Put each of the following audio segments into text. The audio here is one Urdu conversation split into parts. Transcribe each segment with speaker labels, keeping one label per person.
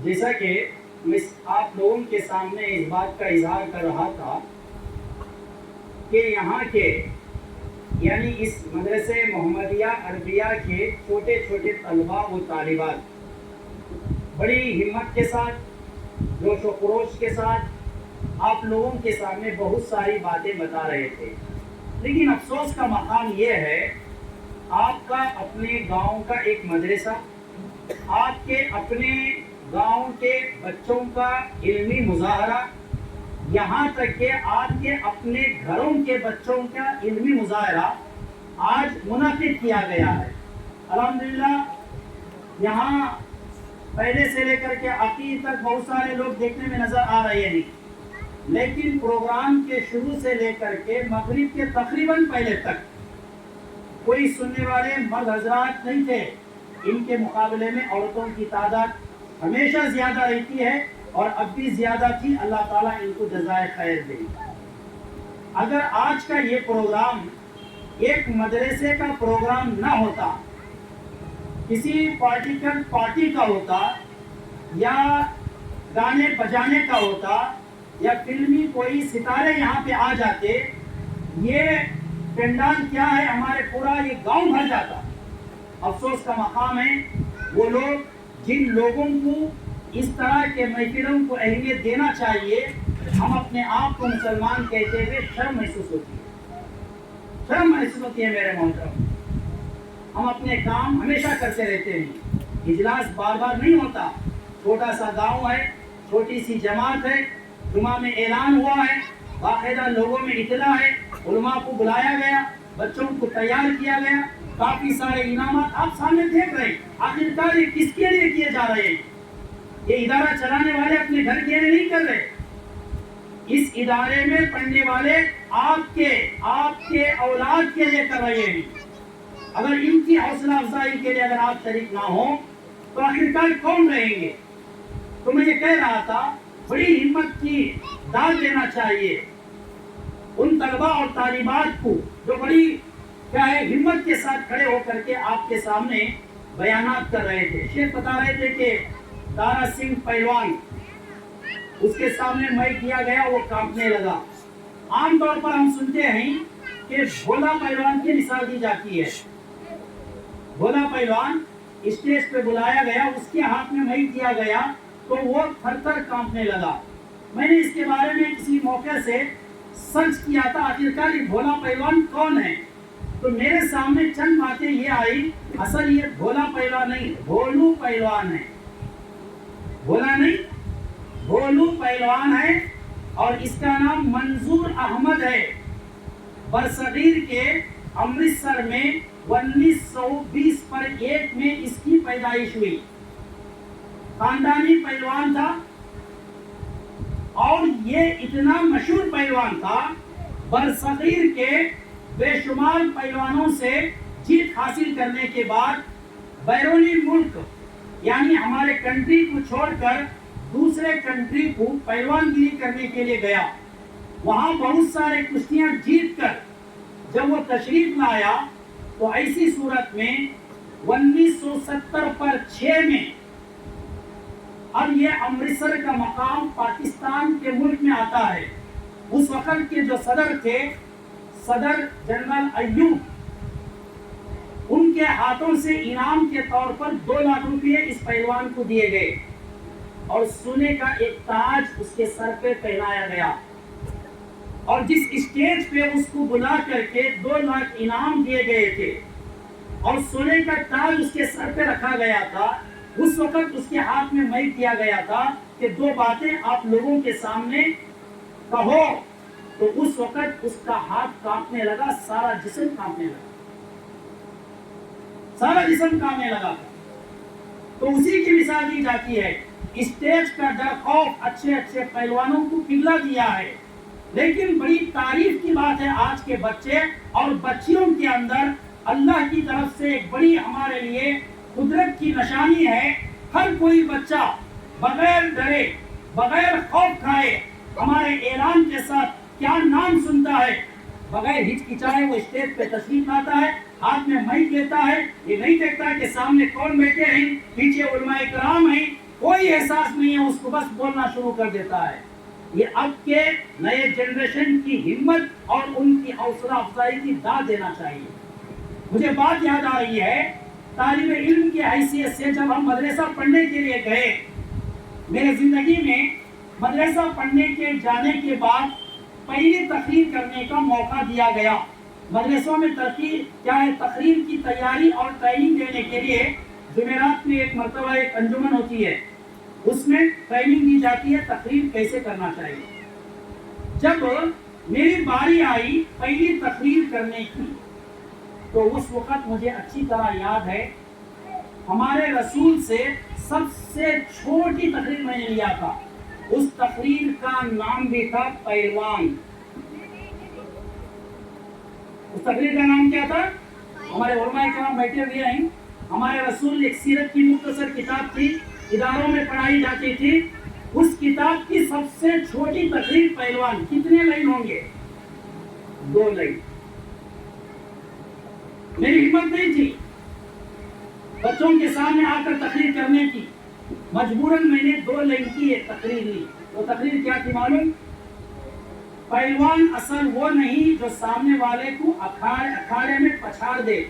Speaker 1: جیسا کہ میں آپ لوگوں کے سامنے اس بات کا اظہار کر رہا تھا کہ یہاں کے یعنی اس مدرسے محمدیہ عربیہ کے چھوٹے چھوٹے طلباء و طالبات بڑی ہمت کے ساتھ، جوش و خروش کے ساتھ آپ لوگوں کے سامنے بہت ساری باتیں بتا رہے تھے، لیکن افسوس کا مقام یہ ہے آپ کا اپنے گاؤں کا ایک مدرسہ، آپ کے اپنے گاؤں کے بچوں کا علمی مظاہرہ، یہاں تک کہ آپ کے اپنے گھروں کے بچوں کا علمی مظاہرہ آج منعقد کیا گیا ہے۔ الحمدللہ یہاں پہلے سے لے کر کے عقید تک بہت سارے لوگ دیکھنے میں نظر آ رہے ہیں، لیکن پروگرام کے شروع سے لے کر کے مغرب کے تقریباً پہلے تک کوئی سننے والے مرد حضرات نہیں تھے۔ ان کے مقابلے میں عورتوں کی تعداد ہمیشہ زیادہ رہتی ہے اور اب بھی زیادہ تھی۔ اللہ تعالیٰ ان کو جزائے خیر دے۔ اگر آج کا یہ پروگرام ایک مدرسے کا پروگرام نہ ہوتا، کسی پولیٹیکل پارٹی کا ہوتا یا گانے بجانے کا ہوتا یا فلمی کوئی ستارے یہاں پہ آ جاتے، یہ پنڈال کیا ہے ہمارے پورا یہ گاؤں بھر جاتا۔ افسوس کا مقام ہے وہ لوگ جن لوگوں کو اس طرح کے محفلوں کو اہمیت دینا چاہیے، ہم اپنے آپ کو مسلمان کہتے ہوئے شرم محسوس ہوتی ہے، شرم محسوس ہوتی ہے میرے محترم۔ ہم اپنے کام ہمیشہ کرتے رہتے ہیں، اجلاس بار بار نہیں ہوتا، چھوٹا سا گاؤں ہے، چھوٹی سی جماعت ہے، جمعہ میں اعلان ہوا ہے، باقاعدہ لوگوں میں اطلاع ہے، علماء کو بلایا گیا، بچوں کو تیار کیا گیا، کافی سارے انعامات آپ سامنے دیکھ رہے ہیں۔ آخرکار یہ کس کے لیے کیے جا رہے ہیں؟ یہ ادارہ چلانے والے اپنے گھر کے لیے نہیں کر رہے، اس ادارے میں پڑھنے والے آپ کے اولاد کے لیے کر رہے ہیں۔ اگر ان کی حوصلہ افزائی کے لیے اگر آپ شریک نہ ہوں تو آخرکار کون رہیں گے؟ تو میں یہ کہہ رہا تھا بڑی ہمت کی داد دینا چاہیے ان طلباء اور طالبات کو جو بڑی کیا ہے ہمت کے ساتھ کھڑے ہو کر کے آپ کے سامنے بیانات کر رہے تھے۔ شیخ بتا رہے تھے کہ دارا سنگھ پہلوان، اس کے سامنے مائک دیا گیا، وہ کانپنے لگا۔ عام طور پر ہم سنتے ہیں کہ بھولا پہلوان کی مثال دی جاتی ہے۔ بھولا پہلوان اسٹیج پہ بلایا گیا، اس کے ہاتھ میں مائک دیا گیا تو وہ تھر تھر کانپنے لگا۔ میں نے اس کے بارے میں کسی موقع سے سرچ کیا تھا آخرکار یہ بھولا پہلوان کون ہے، تو میرے سامنے چند باتیں یہ آئی، اصل یہ بھولا پہلوان نہیں، بھولو پہلوان ہے۔ بھولا نہیں، بھولو پہلوان ہے، اور اس کا نام منظور احمد ہے۔ برصغیر کے امرتسر میں 1920 میں اس کی پیدائش ہوئی۔ خاندانی پہلوان تھا اور یہ اتنا مشہور پہلوان تھا، برصغیر کے بے شمار پہلوانوں سے جیت حاصل کرنے کے بعد بیرونی ملک یعنی ہمارے کنٹری کو چھوڑ کر دوسرے کنٹری کو پہلوان گیری کرنے کے لیے گیا۔ وہاں بہت سارے کشتیاں جیت کر جب وہ تشریف لایا تو ایسی صورت میں 1970 میں اب یہ امرتسر کا مقام پاکستان کے ملک میں آتا ہے۔ اس وقت کے جو صدر تھے، صدر جنرل ایوب، ان کے ہاتھوں سے انعام کے طور پر 2 لاکھ روپے اس پہلوان کو دیے گئے اور سونے کا ایک تاج اس کے سر پہ پہنایا گیا، اور جس اسٹیج پہ اس کو بلا کر کے 2 لاکھ انعام دیے گئے تھے اور سونے کا تاج اس کے سر پہ رکھا گیا تھا، اس وقت اس کے ہاتھ میں مائک دیا گیا تھا کہ 2 باتیں آپ لوگوں کے سامنے کہو، تو اس وقت اس کا ہاتھ کانپنے لگا، سارا جسم کانپنے لگا، سارا جسم کانپنے لگا۔ تو اسی کی مثال دی جاتی ہے۔ اسٹیج کا ڈر خوف اچھے اچھے پہلوانوں کو پگھلا دیا ہے، لیکن بڑی تعریف کی بات ہے آج کے بچے اور بچیوں کے اندر اللہ کی طرف سے ایک بڑی ہمارے لیے قدرت کی نشانی ہے۔ ہر کوئی بچہ بغیر ڈرے بغیر خوف کھائے ہمارے اعلان کے ساتھ کیا نام سنتا ہے، بغیر ہچکچائے وہ اسٹیج پہ تشریف لاتا ہے، ہاتھ میں مائک لیتا ہے، یہ نہیں دیکھتا کہ سامنے کون بیٹھے ہیں، پیچھے علماء کرام ہیں، کوئی احساس نہیں ہے، اس کو بس بولنا شروع کر دیتا ہے۔ یہ اب کے نئے جنریشن کی ہمت اور ان کی حوصلہ افزائی کی داد دینا چاہیے۔ مجھے بات یاد آ رہی ہے، طالب علم کی حیثیت سے جب ہم مدرسہ پڑھنے کے لیے گئے، میرے زندگی میں مدرسہ پڑھنے کے جانے کے بعد پہلی تقریر کرنے کا موقع دیا گیا۔ مدرسوں میں تقریر کی تیاری اور ٹریننگ دینے کے لیے جمعرات میں ایک مرتبہ ایک انجمن ہوتی ہے، اس میں ٹریننگ دی جاتی ہے تقریر کیسے کرنا چاہیے۔ جب میری باری آئی پہلی تقریر کرنے کی، تو اس وقت مجھے اچھی طرح یاد ہے ہمارے رسول سے سب سے چھوٹی تقریر میں نے لیا تھا۔ اس تقریر کا نام بھی تھا پہلوان۔ اس تقریر کا نام کیا تھا؟ ہمارے علماء کرام بیٹھے ہوئے ہیں، ہمارے رسول ایک سیرت کی مختصر کتاب تھی، اداروں میں پڑھائی جاتی تھی، اس کتاب کی سب سے چھوٹی تقریر پہلوان۔ کتنے لائن ہوں گے؟ 2 لائن۔ میری ہمت نہیں تھی بچوں کے سامنے آ کر تقریر کرنے کی، مجبوراً میں نے 2 لائن کی ایک تقریر لی۔ وہ تقریر کیا تھی معلوم؟ پہلوان اصل وہ نہیں جو سامنے والے کو اکھاڑے میں پچھاڑ دے،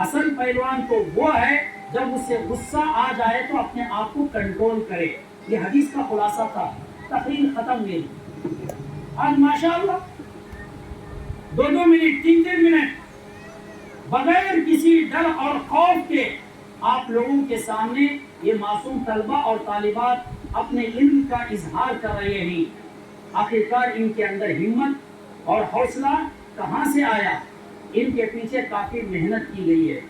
Speaker 1: اصل پہلوان تو وہ ہے جب اسے غصہ آ جائے تو اپنے آپ کو کنٹرول کرے۔ یہ حدیث کا خلاصہ تھا۔ تقریر ختم ہوئی، آج ماشاءاللہ 2 منٹ 3 منٹ بغیر کسی ڈر اور خوف کے آپ لوگوں کے سامنے یہ معصوم طلبہ اور طالبات اپنے علم کا اظہار کر رہے ہیں۔ آخرکار ان کے اندر ہمت اور حوصلہ کہاں سے آیا؟ ان کے پیچھے کافی محنت کی گئی ہے۔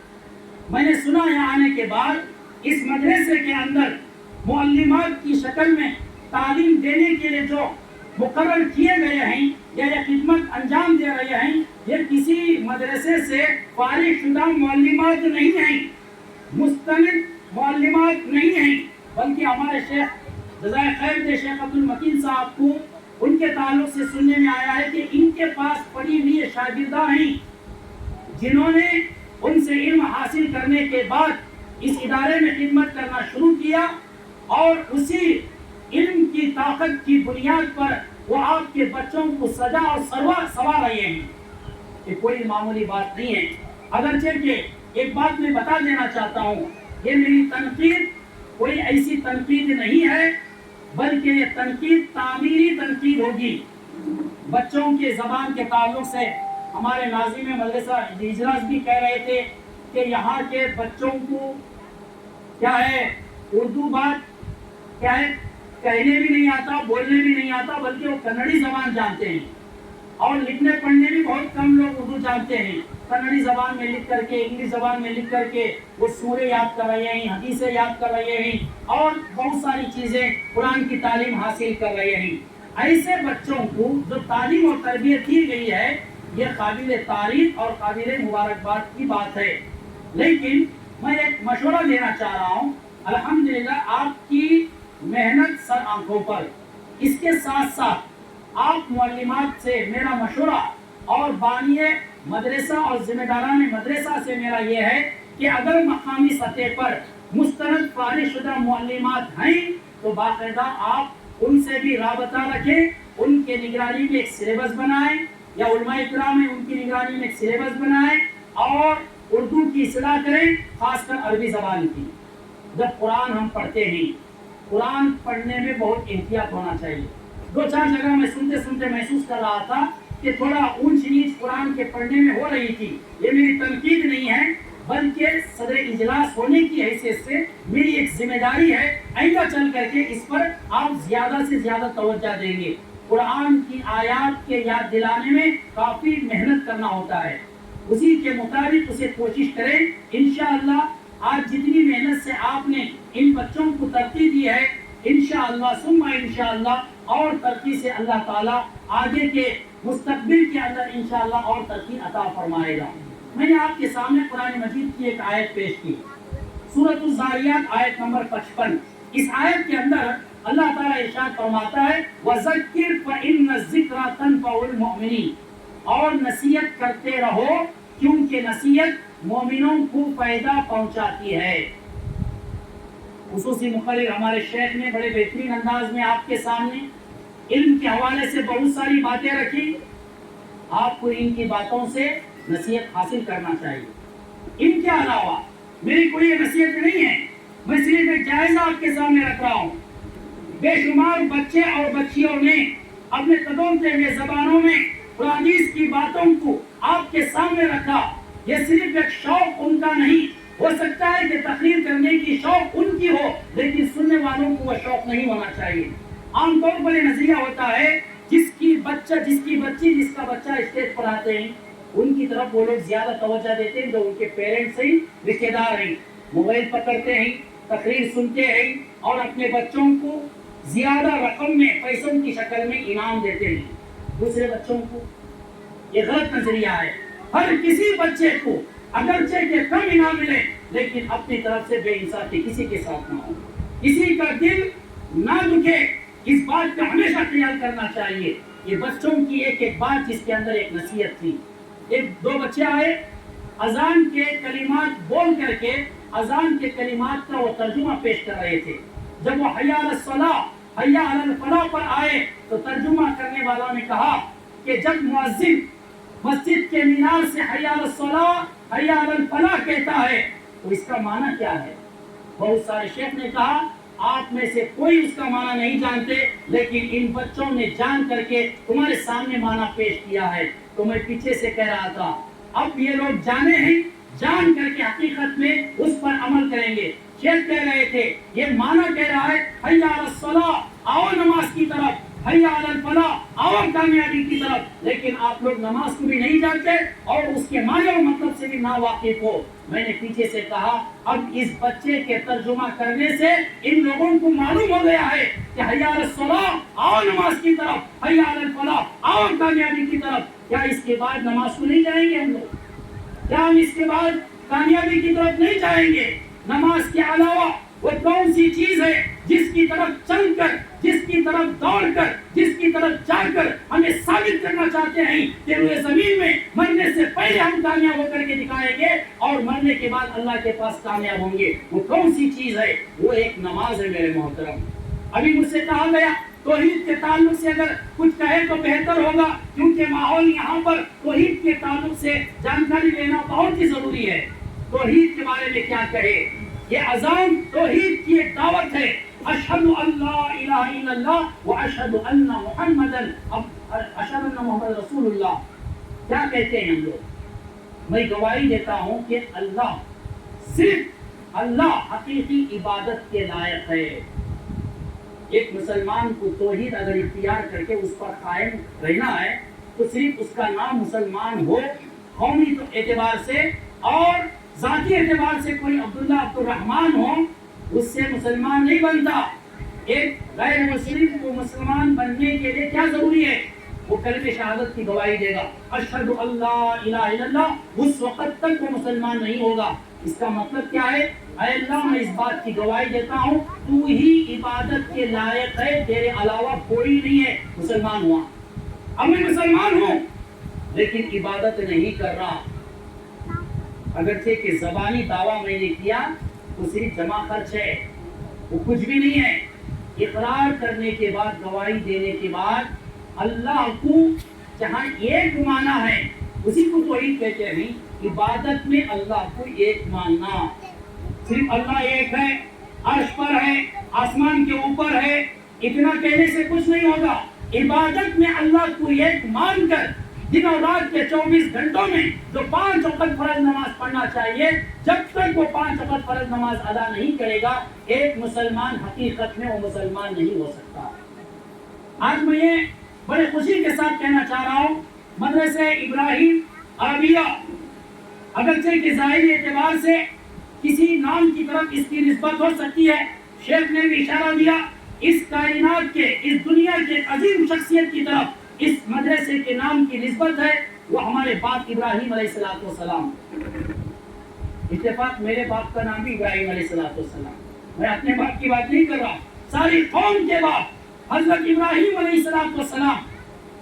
Speaker 1: میں نے سنا یہاں آنے کے بعد اس مدرسے کے اندر معلمات کی شکل میں تعلیم دینے کے لیے جو مقرر کیے گئے ہیں یا یہ خدمت انجام دے رہے ہیں، یہ کسی مدرسے سے فارغ شدہ معلمات نہیں ہیں، مستند معلمات نہیں ہیں، بلکہ ہمارے شیخ جزائے خیر دے شیخ عبد المتین صاحب کو ان کے تعلق سے سننے میں آیا ہے کہ ان کے پاس پڑھی ہوئی شاگردہ ہیں جنہوں نے ان سے علم حاصل کرنے کے بعد اس ادارے میں خدمت کرنا شروع کیا، اور اسی علم کی طاقت کی بنیاد پر وہ آپ کے بچوں کو سجا اور سنوار رہے ہیں۔ یہ کوئی معمولی بات نہیں ہے۔ اگرچہ کہ ایک بات میں بتا دینا چاہتا ہوں، یہ میری تنقید کوئی ایسی تنقید نہیں ہے، بلکہ یہ تنقید تعمیری تنقید ہوگی۔ بچوں کے زبان کے تعلق سے ہمارے ناظم مدرسہ اجلاس بھی کہہ رہے تھے کہ یہاں کے بچوں کو کیا ہے اردو بات کیا ہے کہنے بھی نہیں آتا، بولنے بھی نہیں آتا، بلکہ وہ کنڑی زبان جانتے ہیں، اور لکھنے پڑھنے بھی بہت کم لوگ اردو جانتے ہیں۔ کنڑی زبان میں لکھ کر کے، انگلش زبان میں لکھ کر کے وہ سورے یاد کر رہے ہیں، حدیثیں یاد کر رہے ہیں، اور بہت ساری چیزیں قرآن کی تعلیم حاصل کر رہے ہیں۔ ایسے بچوں کو جو تعلیم اور تربیت دی گئی ہے، یہ قابل تعریف اور قابل مبارکباد کی بات ہے۔ لیکن میں ایک مشورہ دینا چاہ رہا ہوں، الحمدللہ آپ کی محنت سر آنکھوں پر، اس کے ساتھ ساتھ آپ معلمات سے میرا مشورہ اور بانی مدرسہ اور ذمہ داران مدرسہ سے میرا یہ ہے کہ اگر مقامی سطح پر مستند فارغ شدہ معلمات ہیں تو باقاعدہ آپ ان سے بھی رابطہ رکھیں، ان کے نگرانی میں ایک سلیبس بنائیں، یا علماء کرام ہیں ان کی نگرانی میں ایک سلیبس بنائیں، اور اردو کی اصلاح کریں، خاص کر عربی زبان کی۔ جب قرآن ہم پڑھتے ہیں، قرآن پڑھنے میں بہت احتیاط ہونا چاہیے۔ 2-4 جگہ میں سنتے سنتے محسوس کر رہا تھا کہ تھوڑا اونچ نیچ قرآن کے پڑھنے میں ہو رہی تھی۔ یہ میری تنقید نہیں ہے، بلکہ صدر اجلاس ہونے کی حیثیت سے میری ایک ذمہ داری ہے، آئندہ چل کر کے اس پر آپ زیادہ سے زیادہ توجہ دیں گے۔ قرآن کی آیات کے یاد دلانے میں کافی محنت کرنا ہوتا ہے، اسی کے مطابق اسے کوشش کریں۔ انشاءاللہ آج جتنی محنت سے آپ نے ان بچوں کو ترقی دی ہے، انشاءاللہ ثم انشاءاللہ اور ترقی سے اللہ تعالیٰ آگے کے مستقبل کے اندر انشاءاللہ اور ترقی عطا فرمائے گا۔ میں نے آپ کے سامنے قرآن مجید کی ایک آیت پیش کی، سورۃ الذاریات آیت نمبر 55۔ اس آیت کے اندر اللہ تعالیٰ ارشاد فرماتا ہے وَذَكِّرْ فَإِنَّ الذِّكْرَىٰ تَنفَعُ الْمُؤْمِنِينَ، اور نصیحت کرتے رہو کیونکہ نصیحت مومنوں کو فائدہ پہنچاتی ہے۔ خصوصی مقرر ہمارے شیخ نے بڑے بہترین انداز میں آپ کے سامنے علم کے حوالے سے بہت ساری باتیں رکھی۔ آپ کو ان کی باتوں سے نصیحت حاصل کرنا چاہیے۔ ان کے علاوہ میری کوئی نصیحت نہیں ہے، میں صرف ایک جائزہ آپ کے سامنے رکھ رہا ہوں۔ بے شمار بچے اور بچیوں نے اپنے قدمتے ہوئے زبانوں میں قرآن حدیث کی باتوں کو آپ کے سامنے رکھا۔ یہ صرف ایک شوق ان کا نہیں، ہو سکتا ہے کہ تقریر کرنے کی شوق ان کی ہو، لیکن سننے والوں کو وہ شوق نہیں ہونا چاہیے۔ عام طور پر یہ نظریہ ہوتا ہے جس کی بچی جس کا بچہ اسٹیج پر آتے ہیں ان کی طرف وہ لوگ زیادہ توجہ دیتے ہیں جو ان کے پیرنٹس ہیں، رشتے دار ہیں، موبائل پکڑتے ہیں، تقریر سنتے ہیں اور اپنے بچوں کو زیادہ رقم میں پیسوں کی شکل میں انعام دیتے ہیں دوسرے بچوں کو۔ یہ غلط نظریہ ہے۔ ہر کسی بچے کو اگرچہ کہ کم انعام ملے لیکن اپنی طرف سے بے انصافی کسی کے ساتھ نہ ہو، کسی کا دل نہ دکھے، اس بات کا ہمیشہ خیال کرنا چاہیے۔ یہ بچوں کی ایک ایک بات جس کے اندر ایک نصیحت تھی۔ ایک دو بچے آئے، اذان کے کلمات بول کر کے اذان کے کلمات کا وہ ترجمہ پیش کر رہے تھے۔ جب وہ حی علی الصلاۃ حی علی الفلاح پر آئے تو ترجمہ کرنے والوں نے کہا کہ جب مؤذن مسجد کے مینار سے حی علی الصلاۃ حی علی الفلاح کہتا ہے تو اس کا معنی کیا ہے؟ بہت سارے شیخ نے کہا آپ میں سے کوئی اس کا معنی نہیں جانتے، لیکن ان بچوں نے جان کر کے تمہارے سامنے معنی پیش کیا ہے۔ تو میں پیچھے سے کہہ رہا تھا اب یہ لوگ جانے ہیں، جان کر کے حقیقت میں اس پر عمل کریں گے۔ شیخ کہہ رہے تھے یہ معنی کہہ رہا ہے حی علی الصلاۃ، آؤ نماز کی طرف، حی علی الفلاح، آؤ کامیابی کی طرف، لیکن آپ لوگ نماز کو بھی نہیں جانتے اور اس کے معنی اور مطلب سے بھی ناواقف ہو۔ میں نے پیچھے سے کہا اب اس بچے کے ترجمہ کرنے سے ان لوگوں کو معلوم ہو گیا ہے کہ حی علی الصلاۃ، آؤ نماز کی طرف، حی علی الفلاح، آؤ کامیابی کی طرف۔ کیا اس کے بعد نماز کو نہیں جائیں گے ہم لوگ؟ کیا ہم اس کے بعد کامیابی کی طرف نہیں جائیں گے؟ نماز کے علاوہ وہ کون سی چیز ہے جس کی طرف چل کر، جس کی طرف دوڑ کر، جس کی طرف جا کر ہمیں ثابت کرنا چاہتے ہیں کہ روئے زمین میں مرنے سے پہلے ہم کامیاب ہو کر کے دکھائیں گے اور مرنے کے بعد اللہ کے پاس کامیاب ہوں گے؟ وہ کون سی چیز ہے؟ وہ ایک نماز ہے میرے محترم۔ ابھی مجھ سے کہا گیا توحید کے تعلق سے اگر کچھ کہے تو بہتر ہوگا، کیونکہ ماحول یہاں پر توحید کے تعلق سے جانکاری لینا بہت ہی ضروری ہے۔ توحید کے بارے میں کیا کہے؟ یہ اذان توحید کی ایک دعوت ہے۔ اشہد ان لا الہ الا اللہ واشہد ان محمد رسول اللہ۔ کیا کہتے ہیں ہم لوگ؟ میں گواہی دیتا ہوں کہ اللہ، صرف اللہ حقیقی عبادت کے لائق ہے۔ ایک مسلمان کو توحید اگر اختیار کر کے اس پر قائم رہنا ہے تو صرف اس کا نام مسلمان ہو، قومی اعتبار سے اور ذاتی اعتبار سے کوئی عبداللہ عبد الرحمن ہو، اس سے مسلمان نہیں بنتا۔ ایک غیر مسلم کو مسلمان بننے کے لیے کیا ضروری ہے؟ وہ کلمہ شہادت کی گواہی دے گا، اشہد ان لا الہ الا اللہ، اس وقت تک وہ مسلمان نہیں ہوگا۔ اس کا مطلب کیا ہے؟ اے اللہ میں اس بات کی گواہی دیتا ہوں تو ہی عبادت کے لائق ہے، تیرے علاوہ کوئی نہیں ہے۔ مسلمان ہوا، اب میں مسلمان ہوں لیکن عبادت نہیں کر رہا، اگرچہ کہ زبانی دعویٰ میں نے کیا وہ صرف جمع خرچ ہے، وہ کچھ بھی نہیں ہے۔ اقرار کرنے کے بعد، گواہی دینے کے بعد اللہ کو جہاں ایک مانا ہے اسی کو توحید کہتے ہیں۔ عبادت میں اللہ کو ایک ماننا، صرف اللہ ایک ہے، عرش پر ہے، آسمان کے اوپر ہے، اتنا کہنے سے کچھ نہیں ہوگا۔ عبادت میں اللہ کو ایک مان کر دن اور رات کے 24 گھنٹوں میں جو 5 وقت فرض نماز پڑھنا چاہیے، جب تک وہ 5 وقت فرض نماز ادا نہیں کرے گا ایک مسلمان حقیقت میں وہ مسلمان نہیں ہو سکتا۔ آج میں یہ بڑے خوشی کے ساتھ کہنا چاہ رہا ہوں، مدرسہ ابراہیم عربیہ اگرچہ کہ ظاہری اعتبار سے کسی نام کی طرف اس کی نسبت ہو سکتی ہے، شیخ نے بھی اشارہ دیا اس کائنات کے، اس دنیا کے عظیم شخصیت کی طرف اس مدرسے کے نام کی نسبت ہے، وہ ہمارے باپ ابراہیم علیہ السلام۔ اتفاق میرے باپ کا نام بھی ابراہیم علیہ السلام، میں اپنے باپ کی بات نہیں کر رہا، ساری قوم کے باپ حضرت ابراہیم علیہ السلام،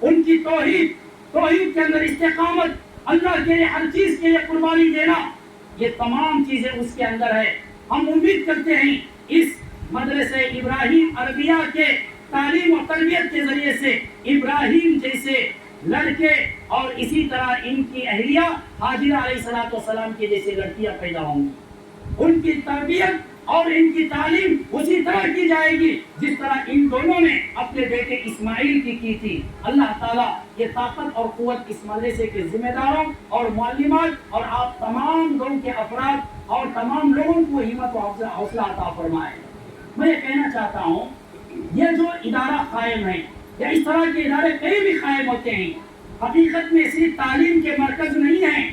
Speaker 1: ان کی توحید کے اندر استقامت اللہ کے لیے ہر چیز کے لیے قربانی دینا، یہ تمام چیزیں اس کے اندر ہے۔ ہم امید کرتے ہیں اس مدرسہ ابراہیم عربیہ کے تعلیم و تربیت کے ذریعے سے ابراہیم جیسے لڑکے اور اسی طرح ان کی اہلیہ حاجرہ علیہ السلام کی جیسے لڑکیاں پیدا ہوں گی، ان کی تربیت اور ان کی تعلیم اسی طرح کی جائے گی جس طرح ان دونوں نے اپنے بیٹے اسماعیل کی تھی۔ اللہ تعالیٰ یہ طاقت اور قوت اس مدرسے کے ذمہ داروں اور معلمات اور آپ تمام لوگوں کے افراد اور تمام لوگوں کو ہمت و حوصلہ عطا فرمائے۔ میں یہ کہنا چاہتا ہوں، یہ جو ادارہ قائم ہے یا اس طرح کے ادارے کئی بھی قائم ہوتے ہیں، حقیقت میں صرف تعلیم کے مرکز نہیں ہیں،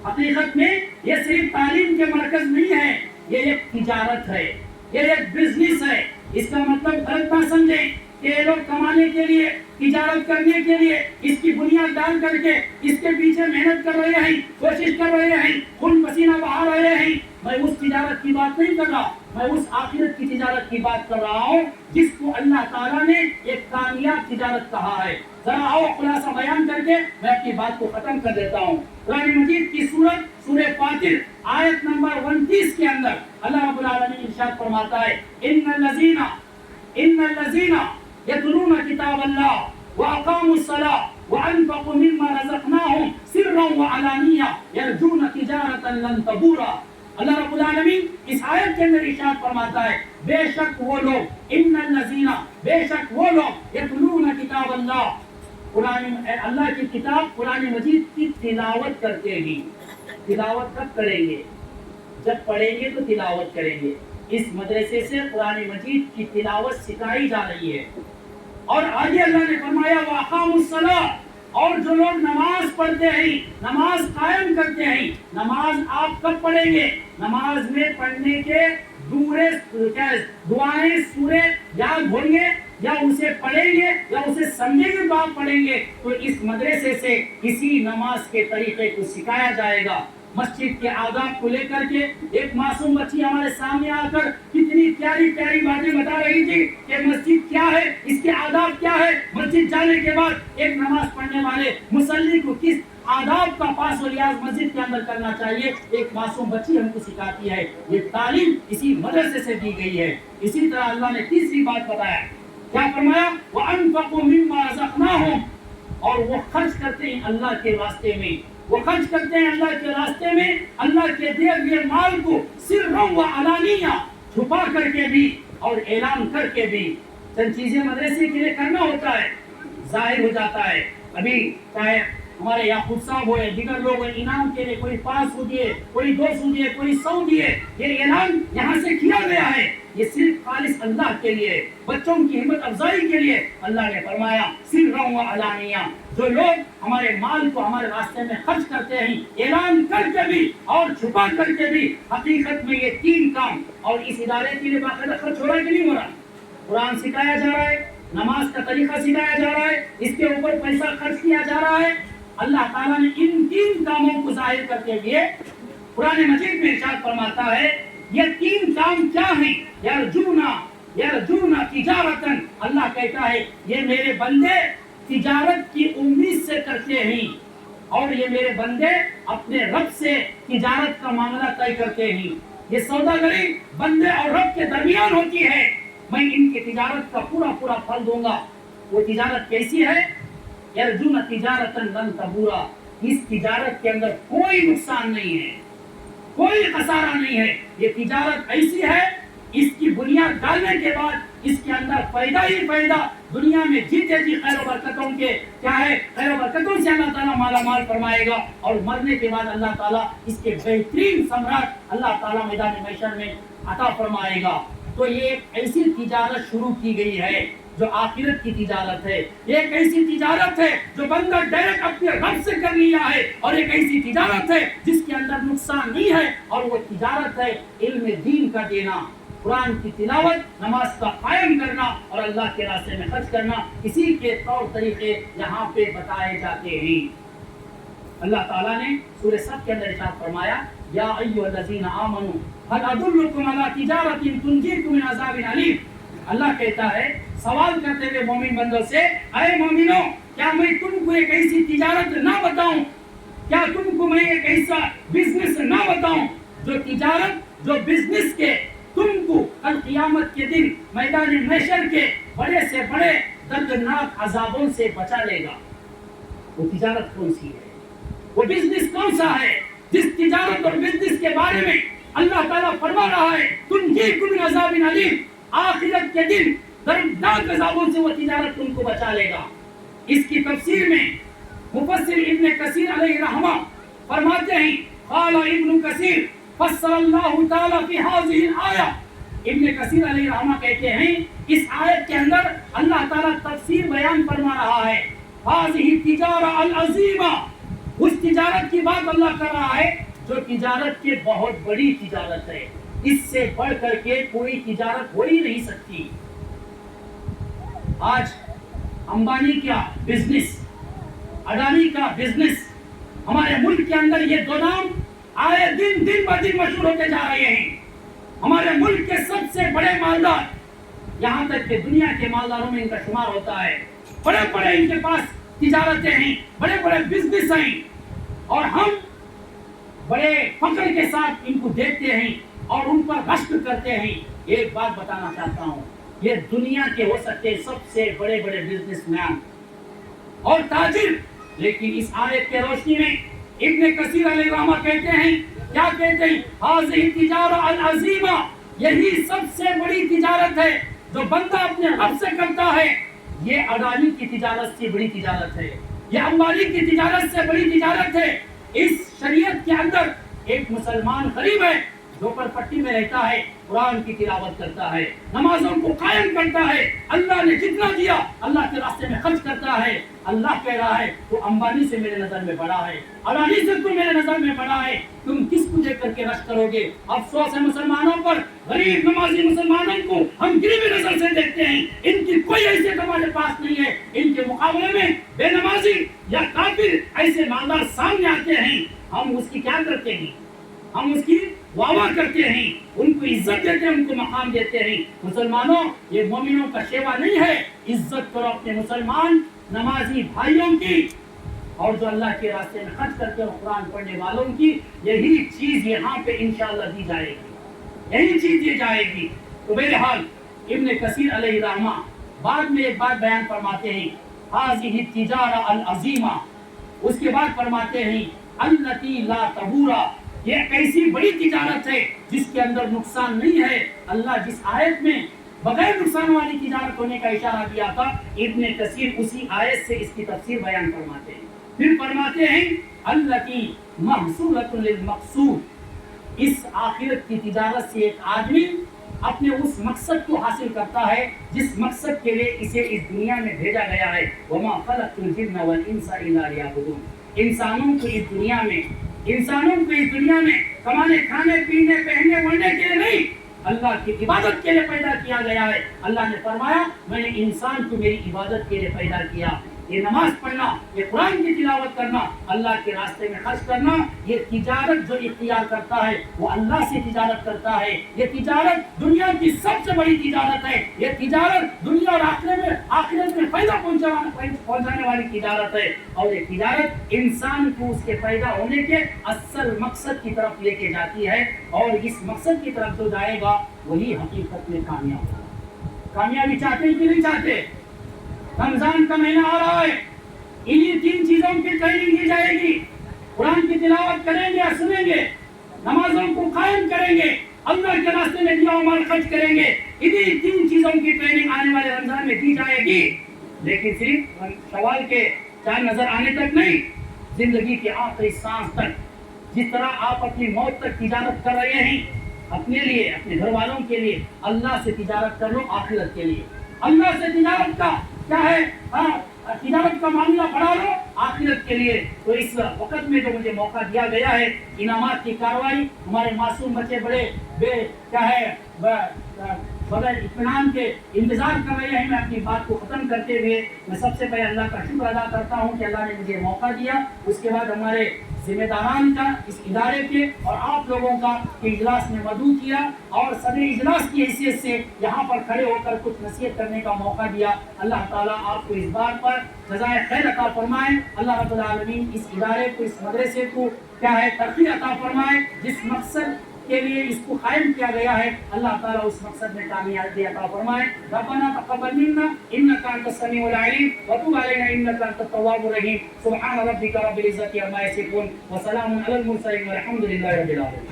Speaker 1: حقیقت میں یہ صرف تعلیم کے مرکز نہیں ہے، یہ ایک تجارت ہے، یہ ایک بزنس ہے۔ اس کا مطلب غلط نہ سمجھیں کہ یہ لوگ کمانے کے لیے، تجارت کرنے کے لیے اس کی بنیاد ڈال کر کے اس کے پیچھے محنت کر رہے ہیں، کوشش کر رہے ہیں، خون پسینہ بہا رہے ہیں۔ میں اس تجارت کی بات نہیں کر رہا، میں اس آخرت کی تجارت کی بات کر رہا ہوں جس کو اللہ تعالیٰ نے ایک کامیاب تجارت کہا ہے۔ ذرا آؤ خلاصہ بیان کر کے میں اپنی بات کو ختم کر دیتا ہوں۔ قرآن مجید کی سورہ فاطر آیت نمبر 29 کے اندر اللہ رب العالمین ارشاد فرماتا ہے، ان الذین یتلون کتاب اللہ واقاموا الصلاۃ وانفقوا مما رزقناہم سرا وعلانیہ یرجون تجارۃ لن تبور۔ اللہ رب العالمین اس آیت کے اندر ارشاد فرماتا ہے، بے شک وہ لوگ، ان الذین، بے شک وہ لوگ، یتلون کتاب اللہ، اللہ کی کتاب قرآن مجید کی تلاوت کرتے ہیں۔ تلاوت کب کریں گے؟ جب پڑھیں گے تو تلاوت کریں گے۔ اس مدرسے سے قرآن مجید کی تلاوت سکھائی جا رہی ہے۔ اور آگے اللہ نے فرمایا وَأَقَامُوا الصَّلَاةَ، اور جو لوگ نماز پڑھتے ہیں، نماز قائم کرتے ہیں۔ نماز آپ کب پڑھیں گے؟ نماز میں پڑھنے کے دعائیں سورے یاد ہوں گے یا اسے پڑھیں گے یا اسے سمجھیں گے تو آپ پڑھیں گے، تو اس مدرسے سے اسی نماز کے طریقے کو سکھایا جائے گا۔ مسجد کے آداب کو لے کر کے ایک معصوم بچی ہمارے سامنے آ کر کتنی پیاری پیاری باتیں بتا رہی تھی کہ مسجد کیا ہے، اس کے آداب کیا ہے، مسجد جانے کے بعد ایک نماز پڑھنے والے مصلی کو کس آداب کا پاس و لحاظ مسجد کے اندر کرنا چاہیے، ایک معصوم بچی ہم کو سکھاتی ہے۔ یہ تعلیم اسی مدرسے سے دی گئی ہے۔ اسی طرح اللہ نے تیسری بات بتایا، کیا فرمایا؟ وَأَنفَقُوا مِمَّا رَزَقْنَاهُمْ، اور وہ خرچ کرتے ہیں اللہ کے راستے میں، وہ خرچ کرتے ہیں اللہ کے راستے میں، اللہ کے دیے ہوئے مال کو سرًا وعلانیہ، چھپا کر کے بھی اور اعلان کر کے بھی۔ چند چیزیں مدرسے کے لیے کرنا ہوتا ہے، ظاہر ہو جاتا ہے۔ ابھی چاہے ہمارے یعقوب صاحب ہوئے، دیگر لوگ انعام کے لیے کوئی 500 دیے، کوئی 200 دیے، کوئی 100 دیے، یہ اعلان یہاں سے کیا گیا ہے، یہ صرف خالص اللہ کے لیے، بچوں کی ہمت افزائی کے لیے۔ اللہ نے فرمایا سرًا وعلانیہ، جو لوگ ہمارے مال کو ہمارے راستے میں خرچ کرتے ہیں، اعلان کر کے بھی اور چھپا کر کے بھی، حقیقت میں یہ تین کام، اور اس ادارے کے لیے باقاعدہ خرچ ہو رہا ہے کہ نہیں ہو رہا؟ قرآن سکھایا جا رہا ہے، نماز کا طریقہ سکھایا جا رہا ہے، اس کے اوپر پیسہ خرچ کیا جا رہا ہے۔ اللہ تعالیٰ نے ان تین کاموں کو ظاہر کرتے ہوئے قرآن مجید میں ارشاد فرماتا ہے، یہ تین کام کیا ہیں؟ یرجون تجارتاً، اللہ کہتا ہے یہ میرے بندے تجارت کی امید سے کرتے ہیں، اور یہ میرے بندے اپنے رب سے تجارت کا معاملہ طے کرتے ہیں۔ یہ سوداگری بندے اور رب کے درمیان ہوتی ہے، میں ان کی تجارت کا پورا پھل دوں گا۔ وہ تجارت کیسی ہے؟ یرجون تجارتاً لن تبور، اس تجارت کے اندر کوئی نقصان نہیں ہے، کوئی خسارہ نہیں ہے۔ یہ تجارت ایسی ہے، اس کی بنیاد ڈالنے کے بعد اس کے اندر فائدہ ہی فائدہ، دنیا میں جیتے جی خیر و برکتوں کے کیا ہے، خیر و برکتوں سے اللہ تعالیٰ مالا مال فرمائے گا، اور مرنے کے بعد اللہ تعالیٰ اس کے بہترین ثمرات اللہ تعالیٰ میدان محشر میں عطا فرمائے گا۔ تو یہ ایک ایسی تجارت شروع کی گئی ہے جو آخرت کی تجارت ہے، ایک ایسی تجارت ہے جو بندہ ڈائریکٹ اپنے رب سے کر لیا ہے، اور ایک ایسی تجارت ہے جس کے اندر نقصان نہیں ہے، اور وہ تجارت ہے علم دین کا دینا، قرآن کی تلاوت، نماز کا قائم کرنا اور اللہ کے راستے میں خرچ کرنا۔ اسی کے طور طریقے یہاں پہ بتائے جاتے ہیں۔ اللہ تعالیٰ نے سورہ صف کے اندر ارشاد فرمایا، یا ایھا الذین آمنوا هل ادلکم علی تجارۃ تنجیکم من عذاب علیم۔ اللہ کہتا ہے سوال کرتے ہوئے مومن بندوں سے، اے مومنوں کیا میں تم کو ایک ایسی تجارت نہ بتاؤں کیا تم کو میں ایک ایسا بزنس نہ بتاؤں جو تجارت، جو بزنس کے تم کو کل قیامت کے دن میدان محشر کے بڑے سے بڑے دردناک عذابوں سے بچا لے گا؟ وہ تجارت کون سی ہے؟ وہ بزنس کون سا ہے جس تجارت اور بزنس کے بارے میں اللہ تعالیٰ فرما رہا ہے تنجیکم من عذاب علیم، آخرت کے دن دردناک عذابوں سے وہ تجارت تم کو بچا لے گا؟ اس کی تفسیر میں مفسر ابن کثیر علیہ رحمہ فرماتے ہیں قال ابن کثیر فسر اللہ تعالیٰ فی هذه الآیہ، ابن کثیر علیہ رحمہ کہتے ہیں اس آیت کے اندر اللہ تعالیٰ تفسیر بیان فرما رہا ہے هذه التجارہ العظیمہ، اس تجارت کی بات اللہ کر رہا ہے جو تجارت کی بہت بڑی تجارت ہے، اس سے بڑھ کر کے کوئی تجارت ہو ہی نہیں سکتی۔ آج امبانی کا بزنس، اڈانی کا بزنس، ہمارے ملک کے اندر یہ دو نام آئے دن بہ دن مشہور ہوتے جا رہے ہیں۔ ہمارے ملک کے سب سے بڑے مالدار، یہاں تک کہ دنیا کے مالداروں میں ان کا شمار ہوتا ہے، بڑے بڑے ان کے پاس تجارتیں ہیں، بڑے بڑے بزنس ہیں، اور ہم بڑے فخر کے ساتھ ان کو دیکھتے ہیں اور ان پر رشک کرتے ہیں۔ ایک بات بتانا چاہتا ہوں، یہ دنیا کے ہو سکتے سب سے بڑے بڑے بزنس مین اور تاجر، لیکن اس آیت کے روشنی میں ابن کثیر علیہ رحمہ کہتے ہیں، کیا کہتے ہیں؟ هذه التجارہ العظیمہ، یہی سب سے بڑی تجارت ہے جو بندہ اپنے رب سے کرتا ہے۔ یہ اڈانی کی تجارت سے بڑی تجارت ہے، یہ امبانی کی تجارت سے بڑی تجارت ہے۔ اس شریعت کے اندر ایک مسلمان غریب ہے جو پر پٹی میں رہتا ہے، قرآن کی تلاوت کرتا ہے، نمازوں کو قائم کرتا ہے، اللہ نے جتنا دیا اللہ کے راستے میں خرچ کرتا ہے۔ اللہ کہہ رہا ہے تو امبانی سے میرے نظر میں بڑا ہے، اڈانی سے تو میرے نظر میں بڑا ہے، تم کس کو دیکھ کر کے رشک کرو گے؟ افسوس ہے مسلمانوں پر، غریب نمازی مسلمانوں کو ہم گریبی نظر سے دیکھتے ہیں، ان کی کوئی حیثیت ہمارے پاس نہیں ہے۔ ان کے مقابلے میں بے نمازی یا کافر ایسے مالدار سامنے آتے ہیں، ہم اس کی کیا کرتے ہیں؟ ہم اس کی واہ کرتے ہیں، ان کو عزت دیتے ہیں، ان کو مقام دیتے ہیں۔ مسلمانوں، یہ مومنوں کا شیوا نہیں ہے، عزت کرو اپنے مسلمان نمازی بھائیوں کی، اور جو اللہ کے راستے میں خرچ کرتے ہیں قرآن پڑھنے والوں کی۔ یہی چیز یہاں پہ انشاءاللہ دی جائے گی، یہی چیز دی جائے گی۔ تو بہرحال ابن کثیر علیہ رحمہ بعد میں ایک بات بیان فرماتے ہیں، هذه التجارہ العظیمہ، اس کے بعد فرماتے ہیں التی لا تبورا، یہ ایک ایسی بڑی تجارت ہے جس کے اندر نقصان نہیں ہے۔ اللہ جس آیت میں بغیر نقصان والی تجارت ہونے کا اشارہ دیا تھا، ابن کثیر اسی آیت سے اس کی تفسیر بیان فرماتے ہیں۔ پھر فرماتے ہیں التی محصولۃ للمقصود، اس آخرت کی تجارت سے ایک آدمی اپنے اس مقصد کو حاصل کرتا ہے جس مقصد کے لیے اسے اس دنیا میں بھیجا گیا ہے۔ وما خلقت الجن والانس الا لیعبدون، انسانوں کو اس دنیا میں کمانے، کھانے، پینے، پہننے اوڑھنے کے لیے نہیں، اللہ کی عبادت کے لیے پیدا کیا گیا ہے۔ اللہ نے فرمایا میں نے انسان کو میری عبادت کے لیے پیدا کیا۔ یہ نماز پڑھنا، یہ قرآن کی تلاوت کرنا، اللہ کے راستے میں خرچ کرنا، یہ تجارت جو اختیار کرتا ہے وہ اللہ سے تجارت کرتا ہے۔ یہ تجارت دنیا کی سب سے بڑی تجارت ہے، یہ تجارت دنیا اور آخرت میں فائدہ پہنچانے والی تجارت ہے، اور یہ تجارت انسان کو اس کے پیدا ہونے کے اصل مقصد کی طرف لے کے جاتی ہے، اور اس مقصد کی طرف جو جائے گا وہی حقیقت میں کامیاب ہوگا۔ کامیابی چاہتے ہیں کہ نہیں چاہتے؟ رمضان کا مہینہ آ رہا ہے، انہی 3 چیزوں کی ٹریننگ دی جائے گی، قرآن کی تلاوت کریں گے اور سنیں گے، نمازوں کو قائم کریں گے، اللہ کے راستے میں دیا مال خرچ کریں گے، انہی 3 چیزوں کی ٹریننگ آنے والے رمضان میں دی جائے گی۔ لیکن صرف شوال کے چاند نظر آنے تک نہیں، زندگی کے آخری سانس تک، جس طرح آپ اپنی موت تک تجارت کر رہے ہیں اپنے لیے، اپنے گھر والوں کے لیے، اللہ سے تجارت کر لو آخرت کے لیے۔ اللہ سے تجارت کا کیا ہے؟ تجارت کا معاملہ بڑھا لو آخرت کے لیے۔ تو اس وقت میں جو مجھے موقع دیا گیا ہے، انعامات کی کارروائی، ہمارے معصوم بچے بڑے بغیر اطمینان کے انتظار کر رہے ہیں، میں اپنی بات کو ختم کرتے ہوئے میں سب سے پہلے اللہ کا شکر ادا کرتا ہوں کہ اللہ نے مجھے موقع دیا۔ اس کے بعد ہمارے ذمہ داران کا اس ادارے کے اور آپ لوگوں کا کہ اجلاس میں مدعو کیا اور صدر اجلاس کی حیثیت سے یہاں پر کھڑے ہو کر کچھ نصیحت کرنے کا موقع دیا. اللہ تعالیٰ آپ کو اس بات پر جزائے خیر عطا فرمائے. اللہ رب العالمین اس ادارے کو اس مدرسے کو کیا ہے ترقی عطا فرمائے. جس مقصد کے لیے اس کو قائم کیا گیا ہے اللہ تعالیٰ اس مقصد میں کامیابی عطا فرمائے. ربنا تقبل منا انك انت السميع العليم وتب علينا انك انت التواب الرحيم. سبحان ربك رب العزة عما يصفون وسلام على المرسلين والحمد لله رب العالمين.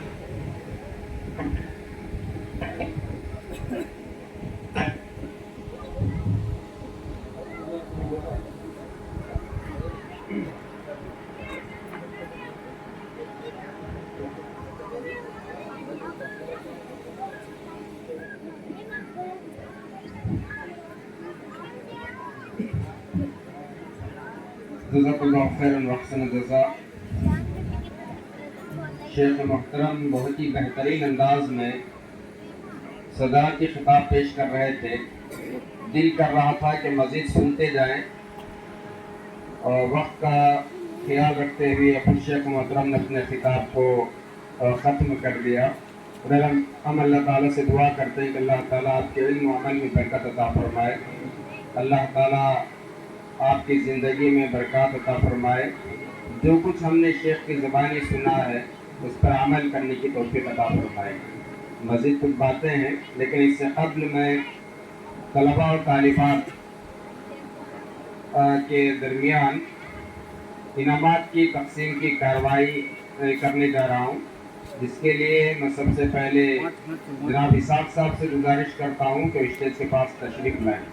Speaker 2: جزاک اللہ خیر وحسن الجزا. شیخ محترم بہت ہی بہترین انداز میں صدارت کی خطاب پیش کر رہے تھے. دل کر رہا تھا کہ مزید سنتے جائیں اور وقت کا خیال رکھتے ہوئے اپنے شیخ محترم نے اپنے خطاب کو ختم کر دیا. ہم اللہ تعالیٰ سے دعا کرتے ہیں کہ اللہ تعالیٰ آپ کے علم و عمل میں برکت عطا فرمائے. اللہ تعالیٰ آپ کی زندگی میں برکات عطا فرمائے. جو کچھ ہم نے شیخ کی زبانی سنا ہے اس پر عمل کرنے کی توفیق عطا فرمائے. مزید کچھ باتیں ہیں لیکن اس سے قبل میں طلباء اور طالبات کے درمیان انعامات کی تقسیم کی کارروائی کرنے جا رہا ہوں، جس کے لیے میں سب سے پہلے جناب اسحاق صاحب سے گزارش کرتا ہوں کہ اسٹیج کے پاس تشریف لائیں.